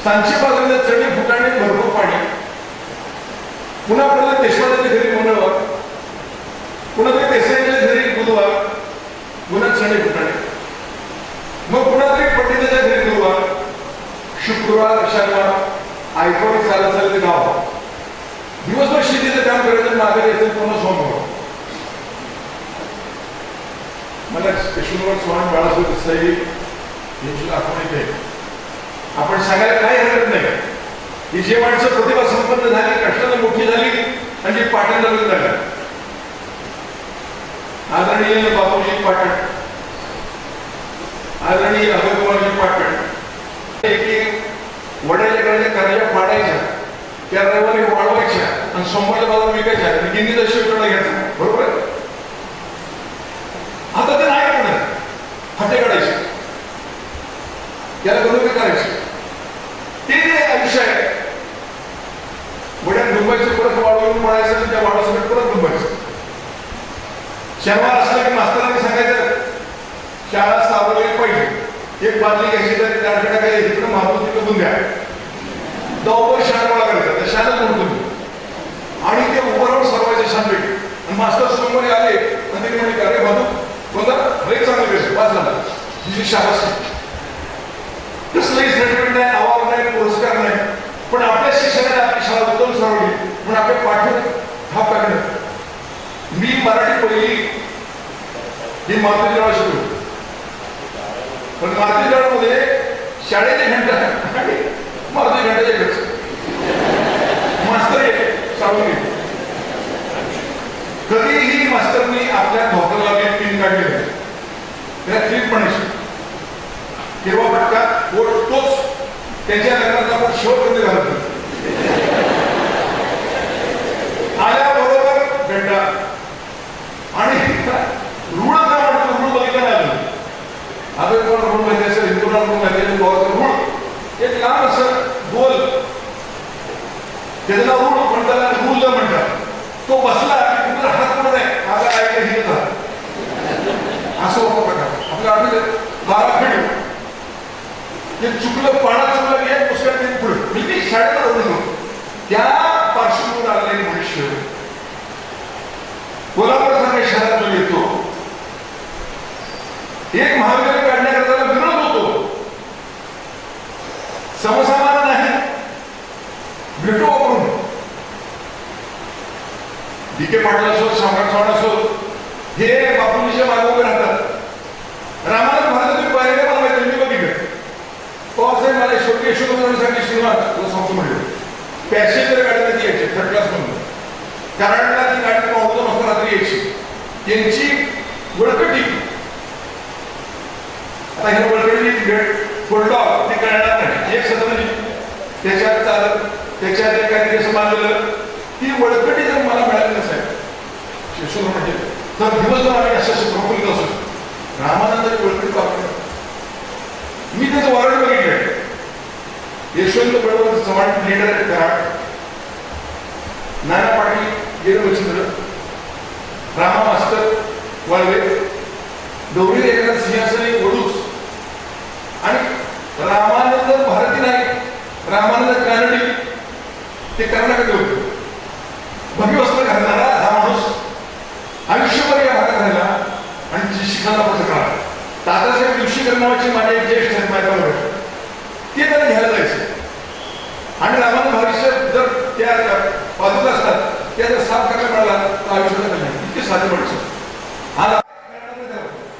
सांची बाजूला चढी फुटाणे भरपूर पाणी. पुन्हा प्रल्हाद देशपांडेच्या घरी मंगळवार, पुन्हा तरी देसाईच्या घरी बुधवार, पुन्हा चढी फुटाणे. मग पुन्हा तरी पंडिताच्या घरी गुरुवार, शुक्रवार, शनिवार, आयफोन चालत चालत गाव. दिवसभर शेतीचं काम करायचं, मागे यायचं, पुन्हा सोमवार. मला यशवंतराव चव्हाण, बाळासाहेब देसाई यांची आठवण येते. आपण सांगायला काही हरकत नाही की जे माणसं प्रतिभा संपन्न झाली, कष्टाने मोठी झाली आणि जी पाटण झाली. आदरणीय बापूजी पाटण, आदरणीय अभयकुमारजी पाटण, वड्याच्या घराच्या कार्या पाडायच्या, त्या रविवारी वाढवायच्या आणि सोमवारच्या बाजूला विकायच्या आणि गिन्नीचा शेवटला घ्यायचा. बरोबर आहे. आता ते नाही करणार, फाटे काढायचे, त्याला बरोबर करायचे. ते आयुष्य आहे. वड्यात डुंबायचं, परत वाढवून पडायचं आणि त्या वाढवासाठी परत डुंबायचं. शनिवार असला की मास्तरांनी सांगायचं शाळा सावरली पाहिजे, एक बादली घ्यायची तर त्याकडे काय इकडे मारतो तिकडे बुंद्या दौबर शाळा गोळा करायचा, त्या शाळेत म्हणतो आणि ते उभं राहून सरवायचे शांती. आणि मास्तर समोर आले आणि ते म्हणजे अरे बाबू कोणता लई चांगलं कसं पास झाला, तुझी शाळा कसलंही सर्टिफिकेट नाही, अवॉर्ड नाही, पुरस्कार नाही, पण आपल्या शिक्षणाने आपली शाळा उत्तम सरवली म्हणून आपले पाठवून हा टाकणे. मी मराठी पहिली ही मातृ शाळा शिकलो, पण मातृ शाळेमध्ये शाळेचे घंटा आणि मातृ घंटाचे खर्च मास्तर सांगून घेतले. कधीही मास्तरनी आपल्या धोतरला पिन काढले नाही, त्याला क्लिप म्हणायची, हिरवा पटका बोट तोच त्यांच्या लग्नात आपण शेवटमध्ये घालतो. आल्याबरोबर घंटा आणि ऋण का म्हणतो, ऋण बघितलं नाही. आता कोण ऋण माहिती असेल, हिंदूला ऋण माहिती असेल, ऋण एक लांब असं गोल, त्याला ऋण म्हणताना ऋण म्हणतात. तो बसला की तुमचा हात पण आहे, माझा ऐकलं हिरत असं होतं प्रकार. आपल्या आम्ही 12 फेड ते चुकलं, पाण्यात चुकलं की एक पुस्तक ते पुढे म्हणजे शाळेला ओढून होतो. त्या पार्श्वभूमीवर आलेले मनुष्य कोल्हापूरसारख्या शहरात जो येतो, एक महाविद्यालय काढण्याकरता विरोध होतो. समसामान्य नाही, भेटू वापरून डी.के. पाटील असो, सम्राट चव्हाण असो, हे बापूजीच्या मागे उभे राहतात. रामानंद भारतातील पाहिजे मला माहिती, मी बघितलं. पवारसाहेब मला शेवटी यशवंतरावांसाठी श्रीनिवास तुला सांगतो म्हणले, पॅसेंजर गाडीमध्ये यायचे थर्ड क्लास म्हणून, कराडला ती गाडी पाहतो मस्त रात्री यायची. त्यांची वळकटी, आता ह्या वळकटी फोल्डॉग ते कळणार नाही, एक सदन त्याच्यात चालत त्याच्यात एक काहीतरी असं बांधलेलं, ती वळकटी जर मला मिळाली नसेल यशवंत म्हणजे तर दिवसभर आम्ही अशा प्रफुल्लित असो. रामानंदाची वळकटी वापरली. मी त्याचं वॉरंट बघितलं. यशवंत बरोबर चव्हाण लीडर कराड, नाना पाटील गेलं वचिंद्र, रामा मास्तर वळवे, गौरी एकनाथ सिंहासनी वडूस आणि रामानंद भारती नाईक, रामानंद कानडी ते कर्नाटक होते. भव्य वस्त्र घालणारा हा माणूस आयुष्यभर या भागात राहिला आणि शिक्षणाला पण कळला. दादासाहेब दिवशीकर नावाचे माझे एक ज्येष्ठ आहेत माझ्यावर, ते त्याला घ्यायला जायचे आणि रामानंद भारीचे जर त्या बाजूला असतात त्या जर साफ करायला मिळाला तर आयुष्याला नाही. इतके साधे माणसं. हा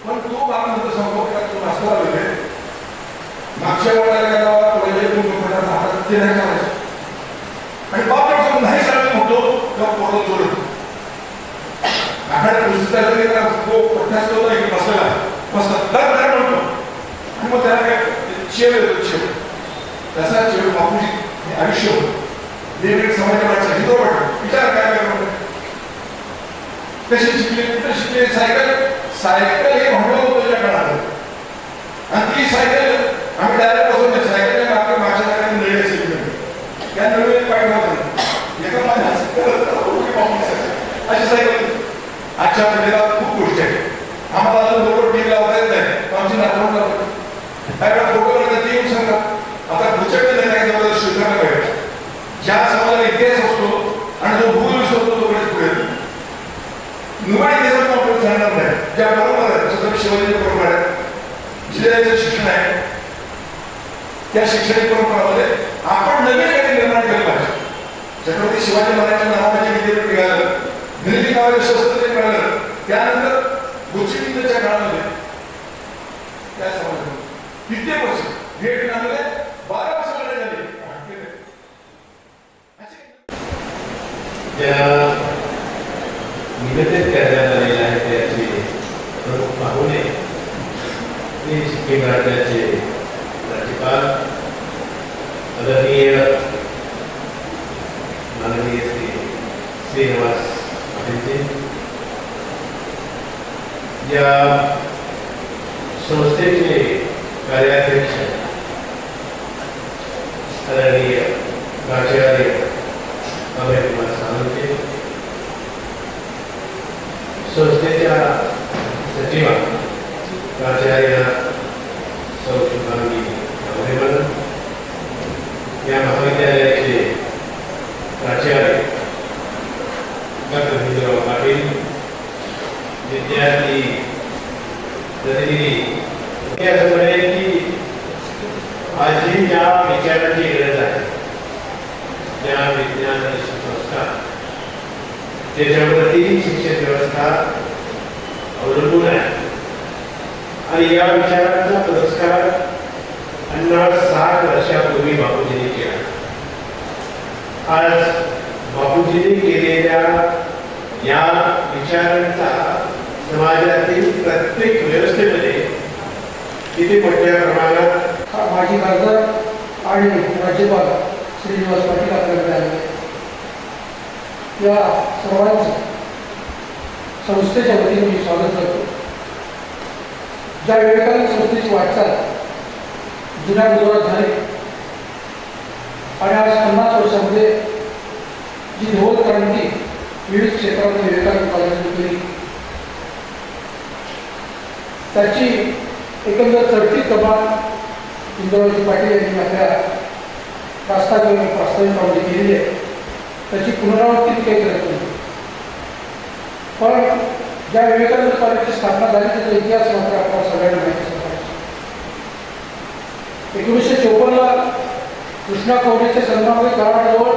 पण तो बाबा म्हणतो संपर्कात तो नाश्ता आलेले मागच्या वेळेला गेला ते नाही करायचं आणि बाप नाही सांगत होतो तेव्हा पोरं जोडत आखाड्या पुस्तकाला गेला तो पठ्यास होता इकडे बसलेला बसतात दर दर म्हणतो आणि मग त्याला काय शेव येतो शेव तसा शेव बापूजी हे आयुष्य होतं. वेगवेगळे समाजाच्या माणसं हिंदू वाटतं विचार काय करतो कसे शिकले कुठे शिकले. सायकल हे भांडवल होतं त्याच्या काळात आणि ती सायकल आम्ही डायरेक्ट बसून सायकलच्या मागे माझ्या ठिकाणी नळी असेल त्या नळी पाय नव्हतं एका माझ्या अशी सायकल. आजच्या पिढीला खूप गोष्टी आहेत. आम्हाला अजून बरोबर टीव्ही लावता येत नाही आमची नातवंड काय फोटो करतात ती येऊन सांगा आता पुढच्या वेळेला काय ज्या समाजाला इतिहास असतो आणि जो भूगोल विषय असतो तो पुढे निवड इतिहासात आपण सांगणार नाही. ज्या परंपरा आहेत छत्रपती शिवाजीच्या परंपरा आहेत, जिल्ह्याचं शिक्षण आहे, त्या शैक्षणिक परंपरामध्ये आपण नवीन काही निर्माण केलं पाहिजे. छत्रपती शिवाजी महाराजांच्या नावाचे विद्यापीठ मिळालं, दिल्ली गावाला शस्त्र मिळालं, त्यानंतर गोचिंच्या काळामध्ये त्या समाजामध्ये किती वर्ष भेट नावाले 12 वर्ष लढाई झाली. ज्या निवेदित करण्यात आलेले आहे त्याचे प्रमुख पाहुणे हे सिक्कीम राज्याचे राज्यपाल आदरणीय माननीय श्री श्रीनिवास पाटील, या संस्थेचे कार्याध्यक्ष आदरणीय प्राचार्य अभय कुमार सावंत, संस्थेच्या सचिवा प्राचार्य सौ शुभांगी गावडेकर, या महाविद्यालयाचे प्राचार्य डॉक्टर हिंदुराव पाटील, विद्यार्थी प्रतिनिधी, असं म्हणेल की आज ही ज्या विचाराची गरज आहे त्या विज्ञान आणि संस्था त्याच्यावरती शिक्षण व्यवस्था अवलंबून आहे. आणि या विचारांचा पुरस्कार 60 वर्षापूर्वी बापूजींनी केला. आज बापूजींनी केलेल्या या विचारांचा समाजातील प्रत्येक व्यवस्थेमध्ये किती मोठ्या प्रमाणात माजी खासदार आणि राज्यपाल श्रीनिवास पाटील आपल्याकडे आले. या सर्वांचं संस्थेच्या वतीने मी स्वागत करतो. ज्या विवेकानंद संस्थेची वाटचाल जुन्या गुजरात झाली आणि आज 50 वर्षामध्ये जी धोल क्रांती विविध क्षेत्रामध्ये विवेकानंद कॉलेजने केली, त्याची एकंदर चढती कमान इंद्राजी पाटील यांनी आपल्या प्रास्ताविकामध्ये केलेली आहे. त्याची पुनरावृत्ती काही करत नाही. पण ज्या विवेकानंद कॉलेजची स्थापना झाली त्याचा इतिहास मात्र आपल्याला सगळ्यांना माहिती असला पाहिजे. 1954 कृष्णा खोबरेच्या संघामध्ये जवळ